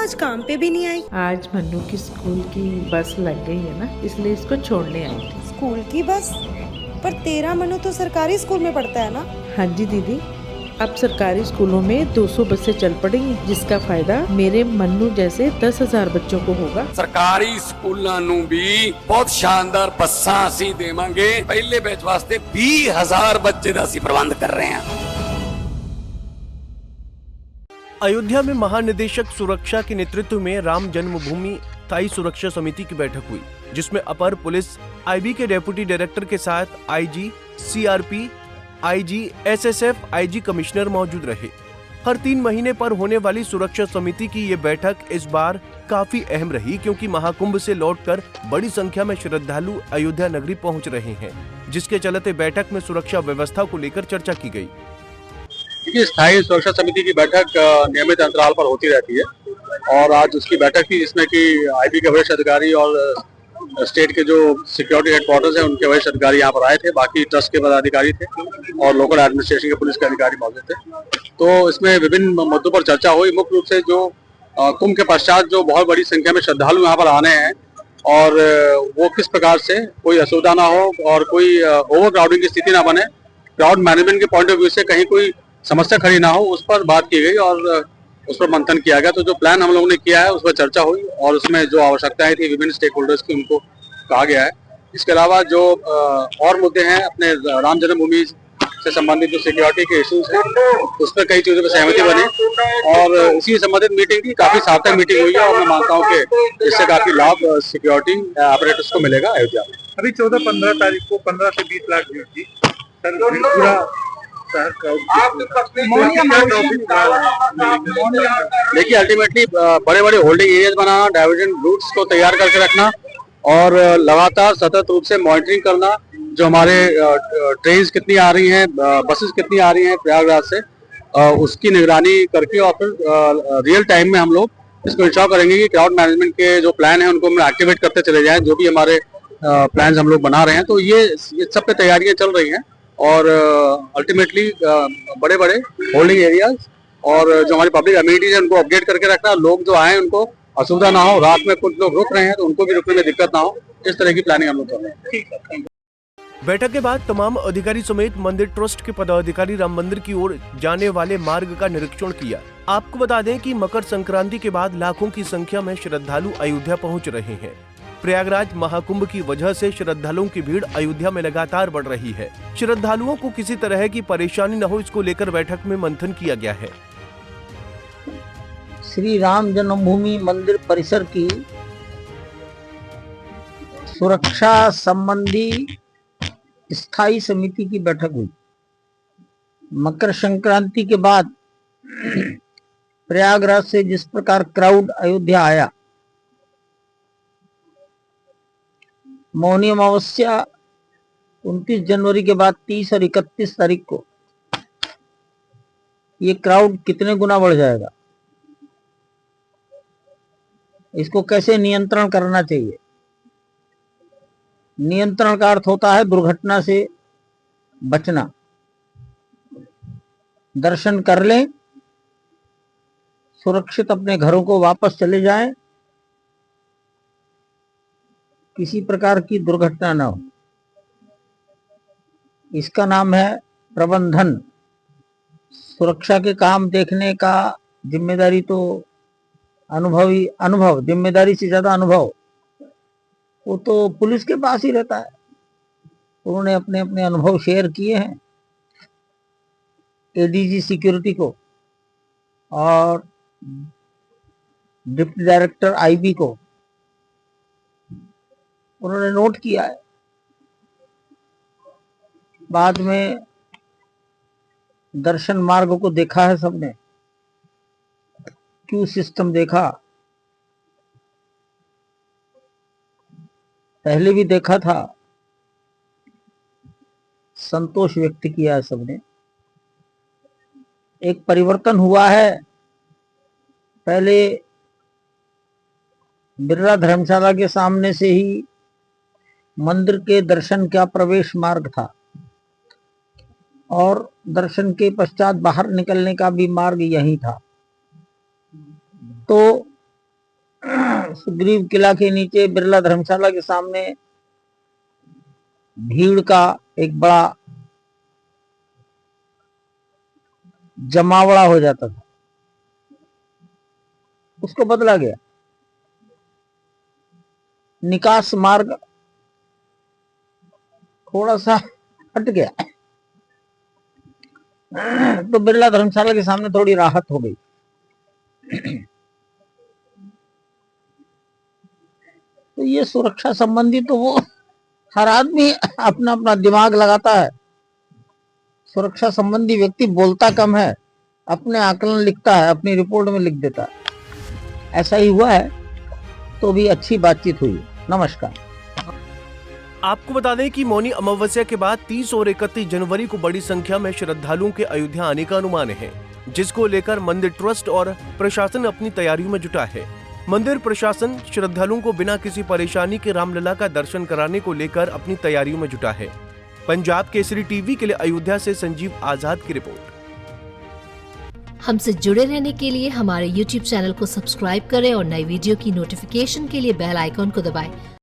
आज काम पे भी नहीं आई। आज मन्नू की स्कूल की बस लग गई है ना, इसलिए इसको छोड़ने आई थी। स्कूल की बस? पर तेरा मनु तो सरकारी स्कूल में पढ़ता है ना। हाँ जी दीदी, अब सरकारी स्कूलों में 200 बसें चल पड़ेंगी, जिसका फायदा मेरे मन्नू जैसे 10,000 बच्चों को होगा। सरकारी स्कूलों ਨੂੰ भी बहुत शानदार बसां ਅਸੀਂ देवांगे। पहले बैच वास्ते 20,000 बच्चे ਦਾ ਅਸੀਂ प्रबंध कर रहे हैं। अयोध्या में महानिदेशक सुरक्षा के नेतृत्व में राम जन्मभूमि स्थायी सुरक्षा समिति की बैठक हुई, जिसमें अपर पुलिस आईबी के डेप्यूटी डायरेक्टर के साथ IG, CRP, IG, SSF, IG commissioner मौजूद रहे। हर 3 महीने पर होने वाली सुरक्षा समिति की ये बैठक इस बार काफी अहम रही, क्योंकि महाकुंभ से लौटकर बड़ी संख्या में श्रद्धालु अयोध्या नगरी पहुंच रहे हैं, जिसके चलते बैठक में सुरक्षा व्यवस्था को लेकर चर्चा की गई। स्थायी सुरक्षा समिति की बैठक नियमित अंतराल पर होती रहती है और आज उसकी बैठक थी, जिसमें कि आईबी के वरिष्ठ अधिकारी और स्टेट के जो सिक्योरिटी हेडक्वार्टर्स हैं उनके वरिष्ठ अधिकारी यहाँ पर आए थे। बाकी ट्रस्ट के पदाधिकारी थे और लोकल एडमिनिस्ट्रेशन के पुलिस के अधिकारी मौजूद थे। तो इसमें विभिन्न मुद्दों पर चर्चा हुई। मुख्य रूप से जो कुंभ के पश्चात जो बहुत बड़ी संख्या में श्रद्धालु यहाँ पर आने हैं और वो किस प्रकार से कोई असुविधा ना हो और कोई ओवर क्राउडिंग की स्थिति ना बने, क्राउड मैनेजमेंट के पॉइंट ऑफ व्यू से कहीं कोई समस्या खड़ी ना हो, उस पर बात की गई और उस पर मंथन किया गया। तो जो प्लान हम लोगों ने किया है उस पर चर्चा हुई और उसमें जो आवश्यकताएं थी विभिन्न स्टेक होल्डर्स की उनको कहा गया है। इसके अलावा जो और मुद्दे हैं अपने राम जन्मभूमि से संबंधित जो सिक्योरिटी के इश्यूज हैं उस पर कई चीजों पर सहमति बनी और इसी संबंधित मीटिंग की काफी सार्थक मीटिंग हुई है और मैं मानता हूँ कि इससे काफी लाभ सिक्योरिटी ऑपरेटर्स को मिलेगा अयोध्या में। अभी 14-15 तारीख को 15 से 20 लाख भीड़ थी सर, पूरा देखिए अल्टीमेटली बड़े बड़े होल्डिंग एरियाज बनाना, डाइवर्जन रूट्स को तैयार करके रखना और लगातार सतत रूप से मॉनिटरिंग करना, जो हमारे ट्रेन्स कितनी आ रही हैं, बसेस कितनी आ रही हैं प्रयागराज से, उसकी निगरानी करके और फिर रियल टाइम में हम लोग इसको इंश्योर करेंगे कि क्राउड मैनेजमेंट के जो प्लान है उनको हम एक्टिवेट करते चले जाएं, जो भी हमारे प्लान हम लोग बना रहे हैं। तो ये सब पे तैयारियां चल रही हैं और अल्टीमेटली बड़े बड़े होल्डिंग एरियाज और जो हमारी पब्लिक अम्यूनिटीज है उनको अपडेट करके रखना, लोग जो आए उनको असुविधा ना हो, रात में कुछ लोग रुक रहे हैं तो उनको भी रुकने में दिक्कत ना हो, इस तरह की प्लानिंग हम लोग कर रहे हैं। बैठक के बाद तमाम अधिकारी समेत मंदिर ट्रस्ट के पदाधिकारी राम मंदिर की ओर जाने वाले मार्ग का निरीक्षण किया। आपको बता दें कि मकर संक्रांति के बाद लाखों की संख्या में श्रद्धालु अयोध्या पहुँच रहे हैं। प्रयागराज महाकुंभ की वजह से श्रद्धालुओं की भीड़ अयोध्या में लगातार बढ़ रही है। श्रद्धालुओं को किसी तरह की परेशानी न हो, इसको लेकर बैठक में मंथन किया गया है। श्री राम जन्मभूमि मंदिर परिसर की सुरक्षा संबंधी स्थायी समिति की बैठक हुई। मकर संक्रांति के बाद प्रयागराज से जिस प्रकार क्राउड अयोध्या आया, मौनी अमावस्या 29 जनवरी के बाद 30 और 31 तारीख को ये क्राउड कितने गुना बढ़ जाएगा, इसको कैसे नियंत्रण करना चाहिए। नियंत्रण का अर्थ होता है दुर्घटना से बचना। दर्शन कर लें, सुरक्षित अपने घरों को वापस चले जाएं, किसी प्रकार की दुर्घटना न हो। इसका नाम है प्रबंधन। सुरक्षा के काम देखने का जिम्मेदारी तो अनुभव, जिम्मेदारी से ज्यादा अनुभव वो तो पुलिस के पास ही रहता है। उन्होंने अपने अपने अनुभव शेयर किए हैं एडीजी सिक्योरिटी को और डिप्टी डायरेक्टर आईबी को, उन्होंने नोट किया है। बाद में दर्शन मार्ग को देखा है सबने, क्यू सिस्टम देखा, पहले भी देखा था, संतोष व्यक्त किया है सबने। एक परिवर्तन हुआ है। पहले बिरला धर्मशाला के सामने से ही मंदिर के दर्शन का प्रवेश मार्ग था और दर्शन के पश्चात बाहर निकलने का भी मार्ग यही था। तो सुग्रीव किला के नीचे बिरला धर्मशाला के सामने भीड़ का एक बड़ा जमावड़ा हो जाता था, उसको बदला गया। निकास मार्ग थोड़ा सा हट गया तो बिरला धर्मशाला के सामने थोड़ी राहत हो गई। तो ये सुरक्षा संबंधी तो वो हर आदमी अपना अपना दिमाग लगाता है। सुरक्षा संबंधी व्यक्ति बोलता कम है, अपने आकलन लिखता है, अपनी रिपोर्ट में लिख देता है। ऐसा ही हुआ है, तो भी अच्छी बातचीत हुई। नमस्कार। आपको बता दें कि मौनी अमावस्या के बाद 30 और 31 जनवरी को बड़ी संख्या में श्रद्धालुओं के अयोध्या आने का अनुमान है, जिसको लेकर मंदिर ट्रस्ट और प्रशासन अपनी तैयारियों में जुटा है। मंदिर प्रशासन श्रद्धालुओं को बिना किसी परेशानी के रामलला का दर्शन कराने को लेकर अपनी तैयारियों में जुटा है। पंजाब केसरी टीवी के लिए अयोध्या से संजीव आजाद की रिपोर्ट। हमसे जुड़े रहने के लिए हमारे YouTube चैनल को सब्सक्राइब करें और नई वीडियो की नोटिफिकेशन के लिए बेल आइकॉन को दबाएं।